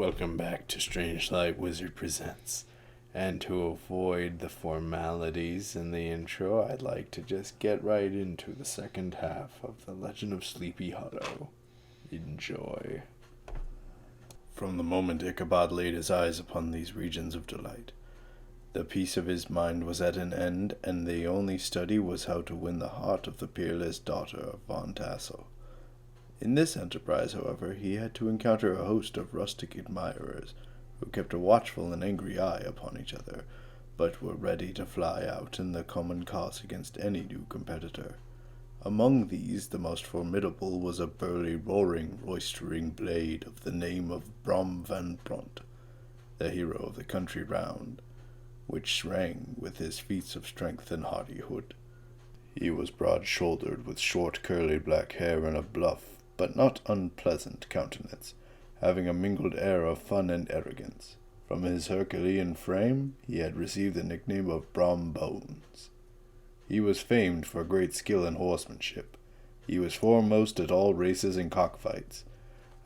Welcome back to Strange Light Wizard Presents. And to avoid the formalities in the intro, I'd like to just get right into the second half of The Legend of Sleepy Hollow. Enjoy. From the moment Ichabod laid his eyes upon these regions of delight, the peace of his mind was at an end, and the only study was how to win the heart of the peerless daughter of Von Tassel. In this enterprise, however, he had to encounter a host of rustic admirers, who kept a watchful and angry eye upon each other, but were ready to fly out in the common cause against any new competitor. Among these, the most formidable was a burly, roaring, roistering blade of the name of Brom van Brunt, the hero of the country round, which rang with his feats of strength and hardihood. He was broad-shouldered, with short curly black hair and a bluff, but not unpleasant countenance, having a mingled air of fun and arrogance. From his Herculean frame, he had received the nickname of Brom Bones. He was famed for great skill in horsemanship. He was foremost at all races and cockfights,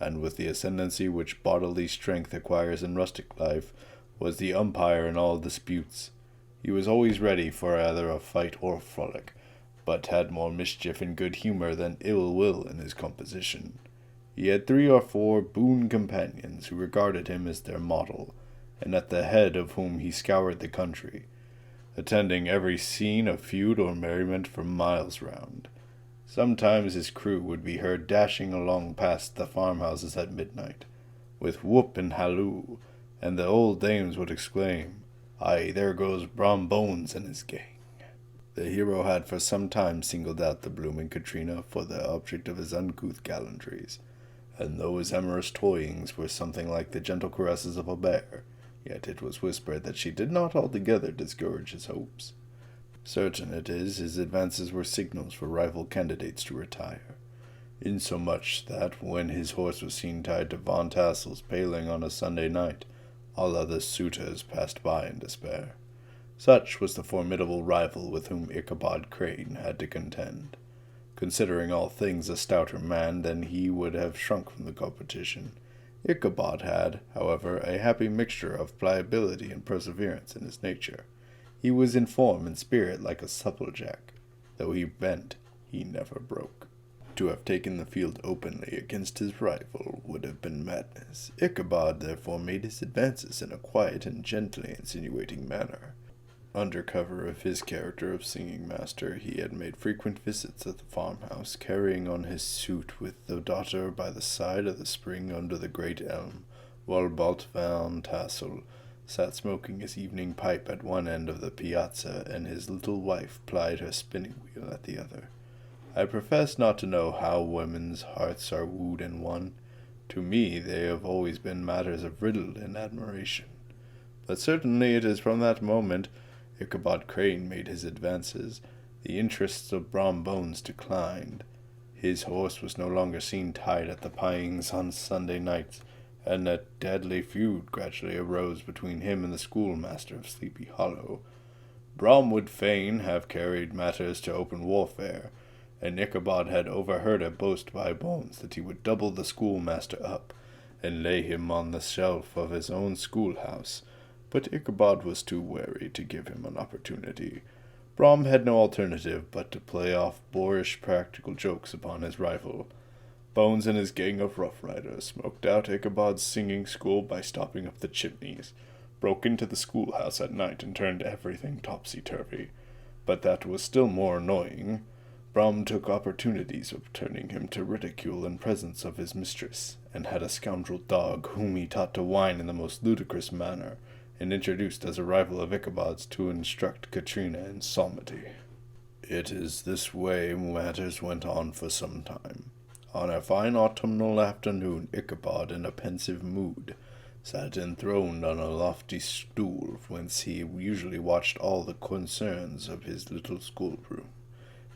and with the ascendancy which bodily strength acquires in rustic life, was the umpire in all disputes. He was always ready for either a fight or frolic, but had more mischief and good humor than ill will in his composition. He had 3 or 4 boon companions who regarded him as their model, and at the head of whom he scoured the country, attending every scene of feud or merriment for miles round. Sometimes his crew would be heard dashing along past the farmhouses at midnight, with whoop and halloo, and the old dames would exclaim, "Aye, there goes Brom Bones and his gang." The hero had for some time singled out the blooming Katrina for the object of his uncouth gallantries, and though his amorous toyings were something like the gentle caresses of a bear, yet it was whispered that she did not altogether discourage his hopes. Certain it is, his advances were signals for rival candidates to retire, insomuch that when his horse was seen tied to Von Tassel's paling on a Sunday night, all other suitors passed by in despair. Such was the formidable rival with whom Ichabod Crane had to contend. Considering all things a stouter man than he would have shrunk from the competition, Ichabod had, however, a happy mixture of pliability and perseverance in his nature. He was in form and spirit like a supplejack. Though he bent, he never broke. To have taken the field openly against his rival would have been madness. Ichabod therefore made his advances in a quiet and gently insinuating manner. Under cover of his character of singing master, he had made frequent visits at the farmhouse, carrying on his suit with the daughter by the side of the spring under the great elm, while Balt Van Tassel sat smoking his evening pipe at one end of the piazza, and his little wife plied her spinning-wheel at the other. I profess not to know how women's hearts are wooed and won. To me they have always been matters of riddle and admiration. But certainly it is from that moment Ichabod Crane made his advances. The interests of Brom Bones declined. His horse was no longer seen tied at the pines on Sunday nights, and a deadly feud gradually arose between him and the schoolmaster of Sleepy Hollow. Brom would fain have carried matters to open warfare, and Ichabod had overheard a boast by Bones that he would double the schoolmaster up, and lay him on the shelf of his own schoolhouse. But Ichabod was too wary to give him an opportunity. Brom had no alternative but to play off boorish practical jokes upon his rival. Bones and his gang of rough riders smoked out Ichabod's singing school by stopping up the chimneys, broke into the schoolhouse at night, and turned everything topsy-turvy. But that was still more annoying. Brom took opportunities of turning him to ridicule in presence of his mistress, and had a scoundrel dog whom he taught to whine in the most ludicrous manner, and introduced as a rival of Ichabod's to instruct Katrina in psalmody. It is this way matters went on for some time. On a fine autumnal afternoon, Ichabod, in a pensive mood, sat enthroned on a lofty stool, whence he usually watched all the concerns of his little schoolroom.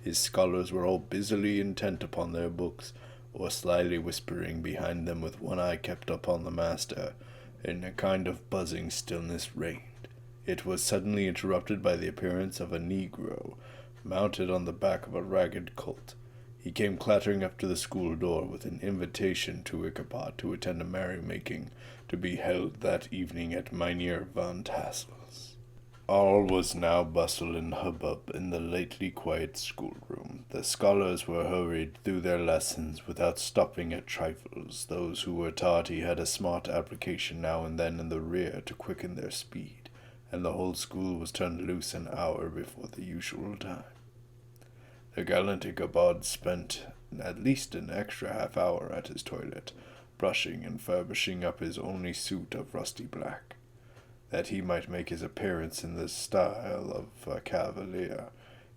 His scholars were all busily intent upon their books, or slyly whispering behind them with one eye kept upon the master, and a kind of buzzing stillness reigned. It was suddenly interrupted by the appearance of a negro, mounted on the back of a ragged colt. He came clattering up to the school door with an invitation to Ichabod to attend a merrymaking to be held that evening at Mynheer Van Tassel's. All was now bustle and hubbub in the lately quiet schoolroom. The scholars were hurried through their lessons without stopping at trifles. Those who were tardy had a smart application now and then in the rear to quicken their speed, and the whole school was turned loose an hour before the usual time. The gallant Ichabod spent at least an extra half-hour at his toilet, brushing and furbishing up his only suit of rusty black, that he might make his appearance in the style of a cavalier.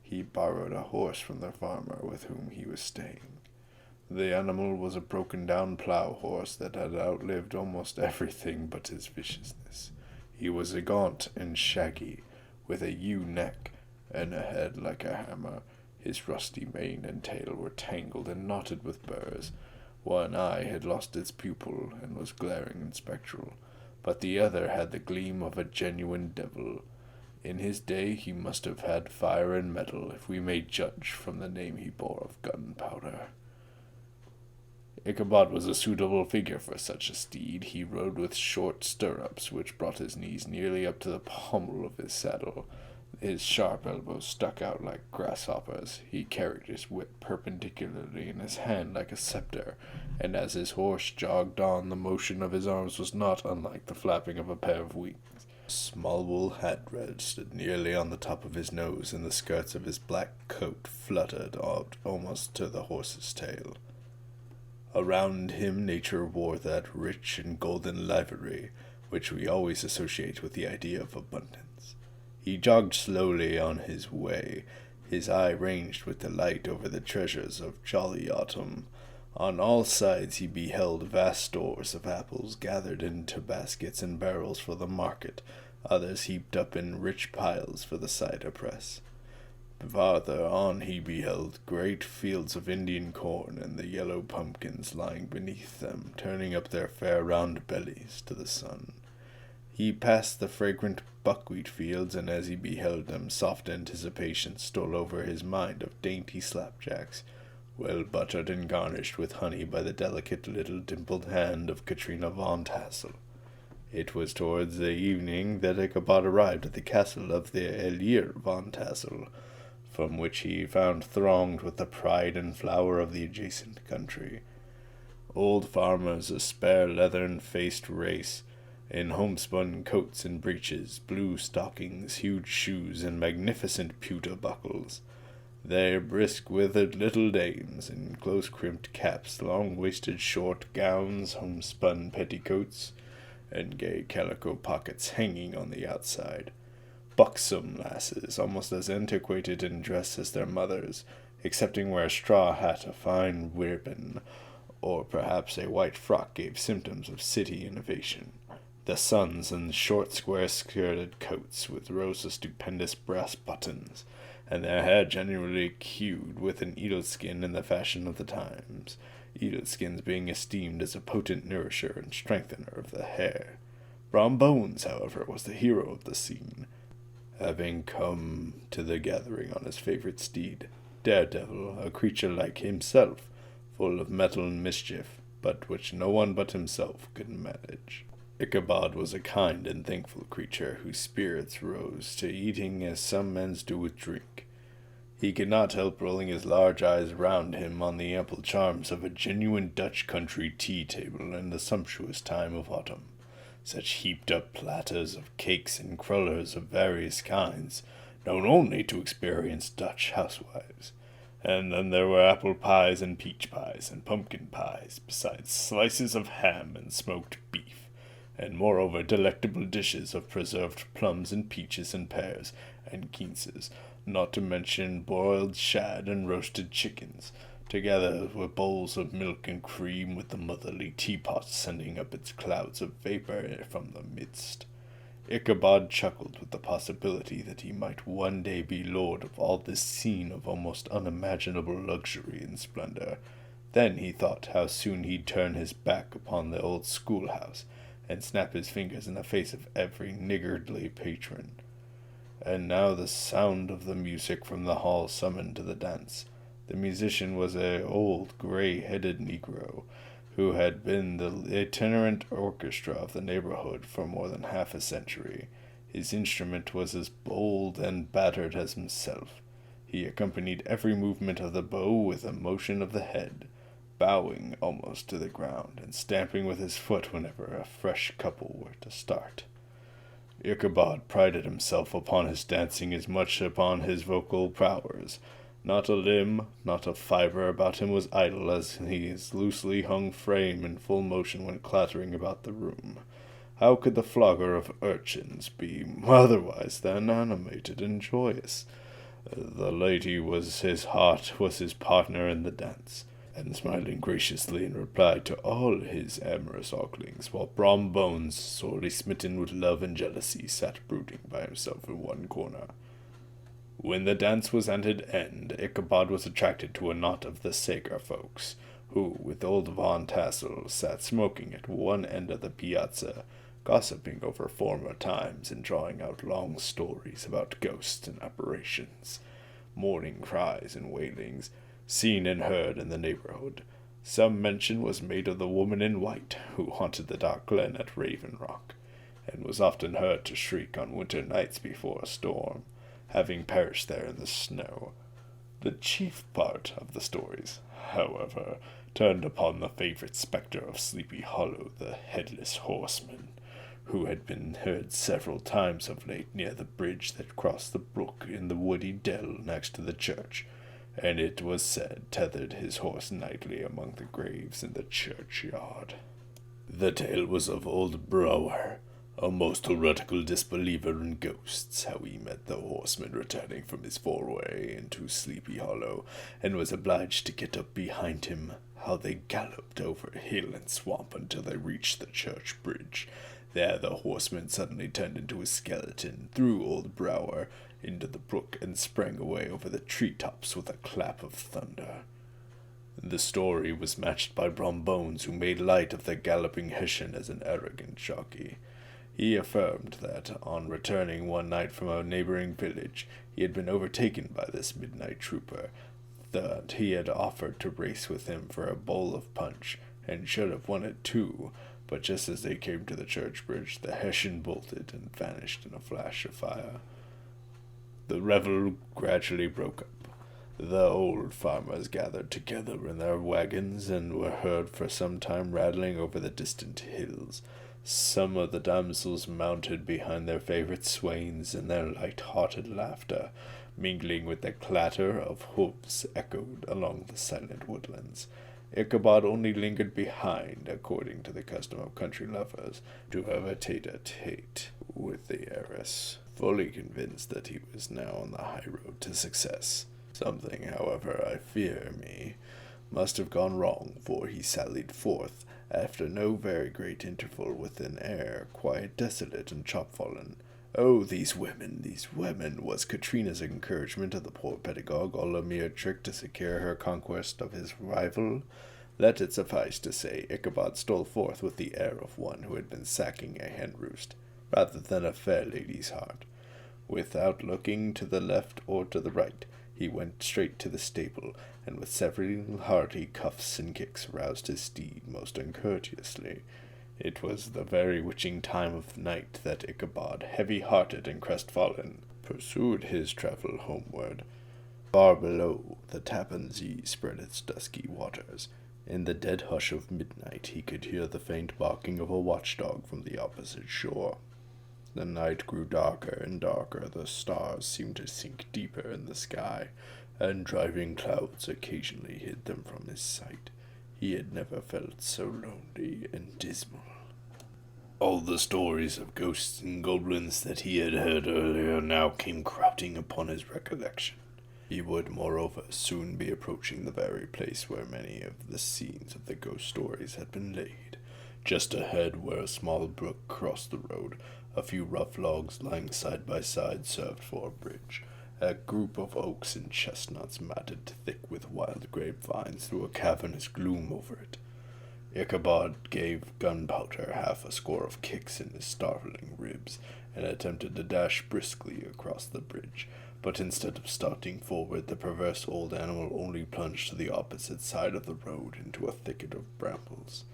He borrowed a horse from the farmer with whom he was staying. The animal was a broken-down plough horse that had outlived almost everything but his viciousness. He was gaunt and shaggy, with a ewe-neck and a head like a hammer. His rusty mane and tail were tangled and knotted with burrs. One eye had lost its pupil and was glaring and spectral, but the other had the gleam of a genuine devil. In his day he must have had fire and metal, if we may judge from the name he bore of gunpowder. Ichabod was a suitable figure for such a steed. He rode with short stirrups, which brought his knees nearly up to the pommel of his saddle. His sharp elbows stuck out like grasshoppers. He carried his whip perpendicularly in his hand like a scepter, and as his horse jogged on, the motion of his arms was not unlike the flapping of a pair of wings. A small wool hat rested nearly on the top of his nose, and the skirts of his black coat fluttered out almost to the horse's tail. Around him nature wore that rich and golden livery which we always associate with the idea of abundance. He jogged slowly on his way, his eye ranged with delight over the treasures of jolly autumn. On all sides he beheld vast stores of apples gathered into baskets and barrels for the market, others heaped up in rich piles for the cider press. Farther on he beheld great fields of Indian corn, and the yellow pumpkins lying beneath them, turning up their fair round bellies to the sun. He passed the fragrant buckwheat fields, and as he beheld them, soft anticipation stole over his mind of dainty slapjacks, well buttered and garnished with honey by the delicate little dimpled hand of Katrina Van Tassel. It was towards the evening that Ichabod arrived at the castle of the Heer Van Tassel, from which he found thronged with the pride and flower of the adjacent country. Old farmers, a spare leathern-faced race, in homespun coats and breeches, blue stockings, huge shoes, and magnificent pewter buckles. Their brisk withered little dames, in close-crimped caps, long-waisted short gowns, homespun petticoats, and gay calico pockets hanging on the outside. Buxom lasses, almost as antiquated in dress as their mothers, excepting where a straw hat, a fine ribbon, or perhaps a white frock gave symptoms of city innovation. The sons in short square-skirted coats with rows of stupendous brass buttons, and their hair generally queued with an eagleskin in the fashion of the times, eagleskins being esteemed as a potent nourisher and strengthener of the hair. Brom Bones, however, was the hero of the scene, having come to the gathering on his favorite steed, Daredevil, a creature like himself, full of metal and mischief, but which no one but himself could manage. Ichabod was a kind and thankful creature, whose spirits rose to eating as some men's do with drink. He could not help rolling his large eyes round him on the ample charms of a genuine Dutch country tea-table in the sumptuous time of autumn. Such heaped-up platters of cakes and crullers of various kinds, known only to experienced Dutch housewives. And then there were apple pies and peach pies and pumpkin pies, besides slices of ham and smoked beef, and moreover delectable dishes of preserved plums and peaches and pears and quinces, not to mention boiled shad and roasted chickens, together with bowls of milk and cream, with the motherly teapot sending up its clouds of vapor from the midst. Ichabod chuckled with the possibility that he might one day be lord of all this scene of almost unimaginable luxury and splendor. Then he thought how soon he'd turn his back upon the old schoolhouse, and snap his fingers in the face of every niggardly patron. And now the sound of the music from the hall summoned to the dance. The musician was an old, gray-headed Negro who had been the itinerant orchestra of the neighborhood for more than half a century. His instrument was as bold and battered as himself. He accompanied every movement of the bow with a motion of the head, bowing almost to the ground and stamping with his foot whenever a fresh couple were to start. Ichabod prided himself upon his dancing as much upon his vocal prowess. Not a limb, not a fibre about him was idle as his loosely hung frame in full motion went clattering about the room. How could the flogger of urchins be otherwise than animated and joyous? The lady was his heart, was his partner in the dance, and smiling graciously in reply to all his amorous oglings, while Brom Bones, sorely smitten with love and jealousy, sat brooding by himself in one corner. When the dance was at an end, Ichabod was attracted to a knot of the Sager folks, who, with old Von Tassel, sat smoking at one end of the piazza, gossiping over former times and drawing out long stories about ghosts and apparitions, mourning cries and wailings, seen and heard in the neighborhood. Some mention was made of the woman in white, who haunted the dark glen at Raven Rock, and was often heard to shriek on winter nights before a storm, having perished there in the snow. The chief part of the stories, however, turned upon the favorite spectre of Sleepy Hollow, the headless horseman, who had been heard several times of late near the bridge that crossed the brook in the woody dell next to the church, and it was said tethered his horse nightly among the graves in the churchyard. The tale was of old Brower, a most heretical disbeliever in ghosts, how he met the horseman returning from his foray into Sleepy Hollow, and was obliged to get up behind him, how they galloped over hill and swamp until they reached the church bridge. There the horseman suddenly turned into a skeleton, threw old Brower into the brook, and sprang away over the tree-tops with a clap of thunder. The story was matched by Brom Bones, who made light of the galloping Hessian as an arrogant jockey. He affirmed that, on returning one night from a neighboring village, he had been overtaken by this midnight trooper, that he had offered to race with him for a bowl of punch, and should have won it too, but just as they came to the church bridge, the Hessian bolted and vanished in a flash of fire. The revel gradually broke up. The old farmers gathered together in their wagons, and were heard for some time rattling over the distant hills. Some of the damsels mounted behind their favorite swains, and their light-hearted laughter, mingling with the clatter of hoofs, echoed along the silent woodlands. Ichabod only lingered behind, according to the custom of country lovers, to have a tete-a-tete with the heiress, fully convinced that he was now on the high road to success. Something, however, I fear me, must have gone wrong, for he sallied forth, after no very great interval, with an air quite desolate and chopfallen. "Oh, these women," was Katrina's encouragement of the poor pedagogue, all a mere trick to secure her conquest of his rival. Let it suffice to say, Ichabod stole forth with the air of one who had been sacking a hen-roost, rather than a fair lady's heart. Without looking to the left or to the right, he went straight to the stable, and with several hearty cuffs and kicks roused his steed most uncourteously. It was the very witching time of night that Ichabod, heavy-hearted and crestfallen, pursued his travel homeward. Far below, the Tappan Zee spread its dusky waters. In the dead hush of midnight he could hear the faint barking of a watchdog from the opposite shore. The night grew darker and darker, the stars seemed to sink deeper in the sky, and driving clouds occasionally hid them from his sight. He had never felt so lonely and dismal. All the stories of ghosts and goblins that he had heard earlier now came crowding upon his recollection. He would, moreover, soon be approaching the very place where many of the scenes of the ghost stories had been laid. Just ahead, where a small brook crossed the road, a few rough logs lying side by side served for a bridge. A group of oaks and chestnuts matted thick with wild grapevines threw a cavernous gloom over it. Ichabod gave Gunpowder half a score of kicks in his starveling ribs, and attempted to dash briskly across the bridge, but instead of starting forward, the perverse old animal only plunged to the opposite side of the road into a thicket of brambles.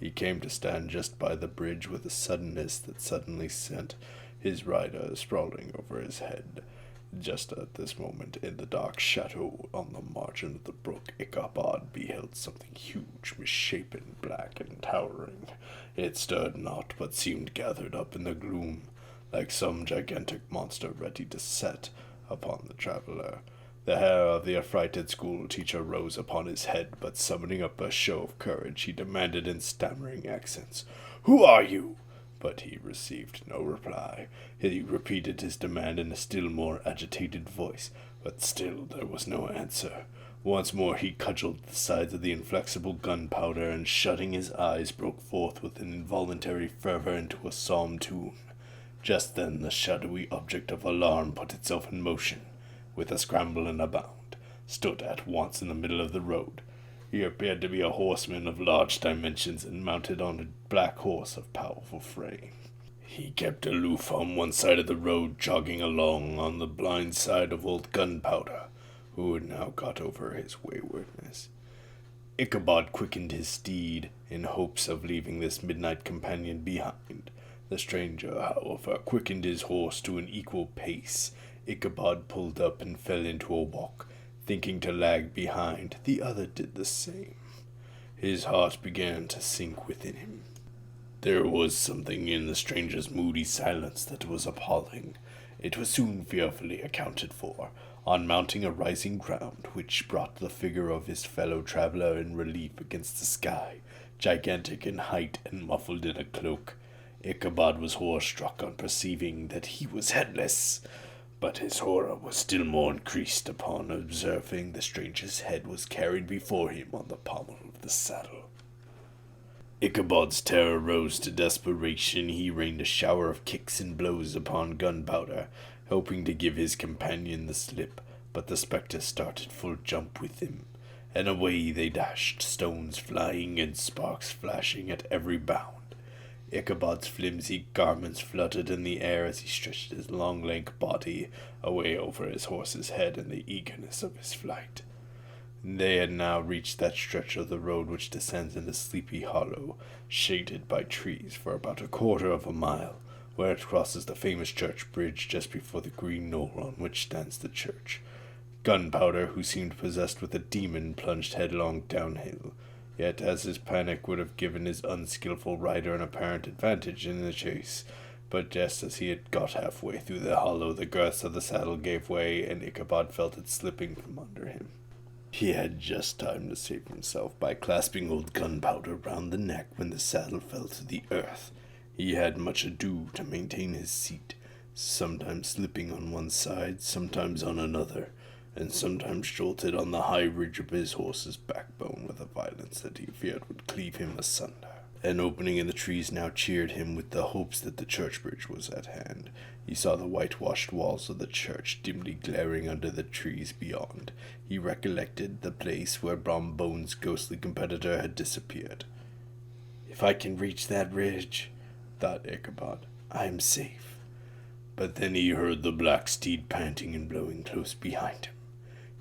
He came to stand just by the bridge with a suddenness that suddenly sent his rider sprawling over his head. Just at this moment, in the dark shadow on the margin of the brook, Ichabod beheld something huge, misshapen, black, and towering. It stirred not, but seemed gathered up in the gloom, like some gigantic monster ready to set upon the traveller. The hair of the affrighted school-teacher rose upon his head, but summoning up a show of courage, he demanded in stammering accents, "Who are you?" But he received no reply. He repeated his demand in a still more agitated voice, but still there was no answer. Once more he cudgelled the sides of the inflexible Gunpowder, and shutting his eyes, broke forth with an involuntary fervour into a psalm tune. Just then the shadowy object of alarm put itself in motion, with a scramble and a bound, stood at once in the middle of the road. He appeared to be a horseman of large dimensions, and mounted on a black horse of powerful frame. He kept aloof on one side of the road, jogging along on the blind side of old Gunpowder, who had now got over his waywardness. Ichabod quickened his steed, in hopes of leaving this midnight companion behind. The stranger, however, quickened his horse to an equal pace. Ichabod pulled up and fell into a walk. Thinking to lag behind, the other did the same. His heart began to sink within him. There was something in the stranger's moody silence that was appalling. It was soon fearfully accounted for. On mounting a rising ground, which brought the figure of his fellow traveller in relief against the sky, gigantic in height and muffled in a cloak, Ichabod was horror-struck on perceiving that he was headless. But his horror was still more increased upon observing the stranger's head was carried before him on the pommel of the saddle. Ichabod's terror rose to desperation. He rained a shower of kicks and blows upon Gunpowder, hoping to give his companion the slip, but the spectre started full jump with him, and away they dashed, stones flying and sparks flashing at every bound. Ichabod's flimsy garments fluttered in the air as he stretched his long, lank body away over his horse's head in the eagerness of his flight. They had now reached that stretch of the road which descends into Sleepy Hollow, shaded by trees for about a quarter of a mile, where it crosses the famous church bridge just before the green knoll on which stands the church. Gunpowder, who seemed possessed with a demon, plunged headlong downhill. Yet, as his panic would have given his unskilful rider an apparent advantage in the chase, but just as he had got halfway through the hollow, the girths of the saddle gave way, and Ichabod felt it slipping from under him. He had just time to save himself by clasping old Gunpowder round the neck when the saddle fell to the earth. He had much ado to maintain his seat, sometimes slipping on one side, sometimes on another, and sometimes jolted on the high ridge of his horse's backbone with a violence that he feared would cleave him asunder. An opening in the trees now cheered him with the hopes that the church bridge was at hand. He saw the whitewashed walls of the church dimly glaring under the trees beyond. He recollected the place where Brom Bones' ghostly competitor had disappeared. "If I can reach that ridge," thought Ichabod, "I am safe." But then he heard the black steed panting and blowing close behind him.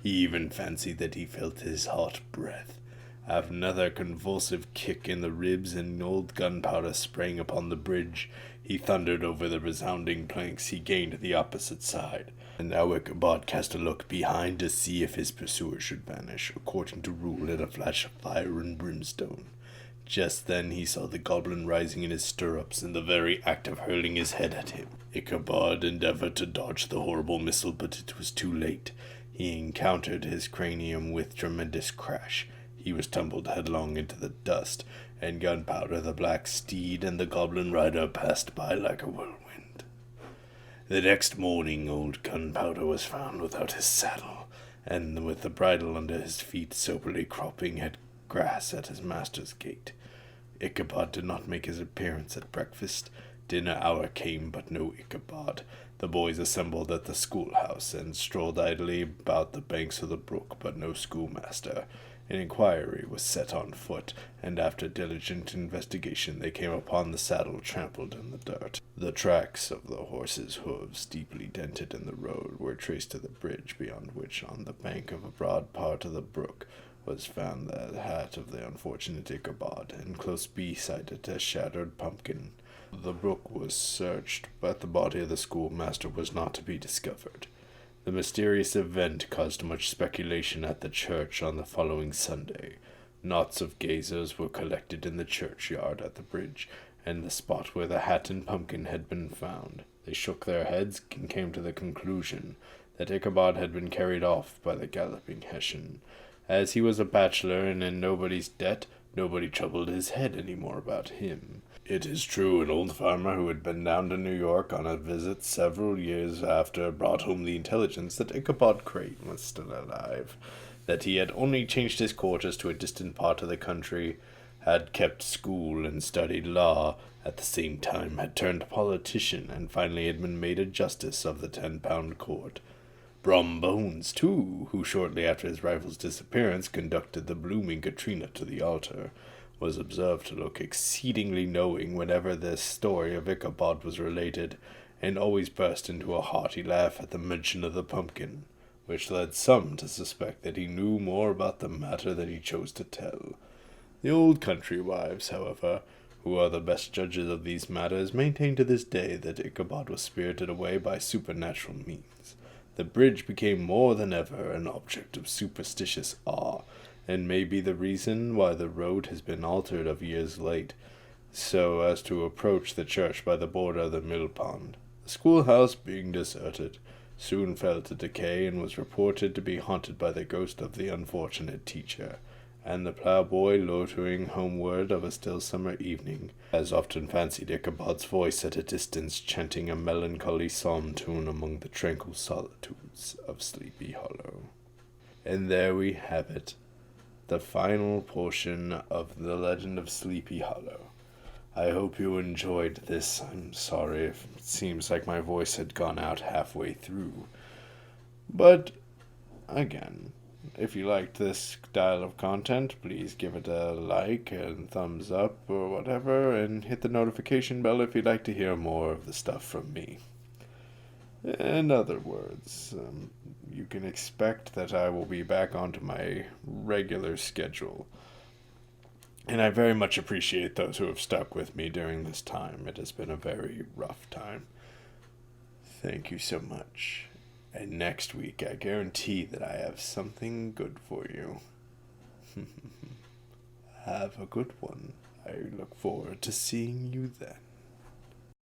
He even fancied that he felt his hot breath. Another convulsive kick in the ribs, and old Gunpowder sprang upon the bridge. He thundered over the resounding planks. He gained the opposite side, and now Ichabod cast a look behind to see if his pursuer should vanish, according to rule, in a flash of fire and brimstone. Just then he saw the goblin rising in his stirrups, in the very act of hurling his head at him. Ichabod endeavored to dodge the horrible missile, but it was too late. He encountered his cranium with tremendous crash. He was tumbled headlong into the dust, and Gunpowder, the black steed, and the goblin rider passed by like a whirlwind. The next morning old Gunpowder was found without his saddle, and with the bridle under his feet, soberly cropping at grass at his master's gate. Ichabod did not make his appearance at breakfast. Dinner hour came, but no Ichabod. The boys assembled at the schoolhouse, and strolled idly about the banks of the brook, but no schoolmaster. An inquiry was set on foot, and after diligent investigation they came upon the saddle trampled in the dirt. The tracks of the horse's hooves, deeply dented in the road, were traced to the bridge, beyond which, on the bank of a broad part of the brook, was found the hat of the unfortunate Ichabod, and close beside it a shattered pumpkin. The brook was searched, but the body of the schoolmaster was not to be discovered. The mysterious event caused much speculation at the church on the following Sunday. Knots of gazers were collected in the churchyard at the bridge, and the spot where the hat and pumpkin had been found. They shook their heads and came to the conclusion that Ichabod had been carried off by the galloping Hessian. As he was a bachelor and in nobody's debt, nobody troubled his head any more about him. It is true, an old farmer who had been down to New York on a visit several years after brought home the intelligence that Ichabod Crane was still alive, that he had only changed his quarters to a distant part of the country, had kept school and studied law, at the same time had turned politician, and finally had been made a justice of the 10-pound court. Brum Bones, too, who shortly after his rival's disappearance conducted the blooming Katrina to the altar, was observed to look exceedingly knowing whenever this story of Ichabod was related, and always burst into a hearty laugh at the mention of the pumpkin, which led some to suspect that he knew more about the matter than he chose to tell. The old country wives, however, who are the best judges of these matters, maintain to this day that Ichabod was spirited away by supernatural means. The bridge became more than ever an object of superstitious awe, and may be the reason why the road has been altered of years late, so as to approach the church by the border of the mill pond. The schoolhouse, being deserted, soon fell to decay, and was reported to be haunted by the ghost of the unfortunate teacher, and the ploughboy, loitering homeward of a still summer evening, has often fancied Ichabod's voice at a distance chanting a melancholy psalm tune among the tranquil solitudes of Sleepy Hollow. And there we have it, the final portion of the legend of Sleepy Hollow. I hope you enjoyed this. I'm sorry if it seems like my voice had gone out halfway through. But, again, if you liked this style of content, please give it a like and thumbs up or whatever, and hit the notification bell if you'd like to hear more of the stuff from me. In other words, you can expect that I will be back onto my regular schedule. And I very much appreciate those who have stuck with me during this time. It has been a very rough time. Thank you so much. And next week, I guarantee that I have something good for you. Have a good one. I look forward to seeing you then.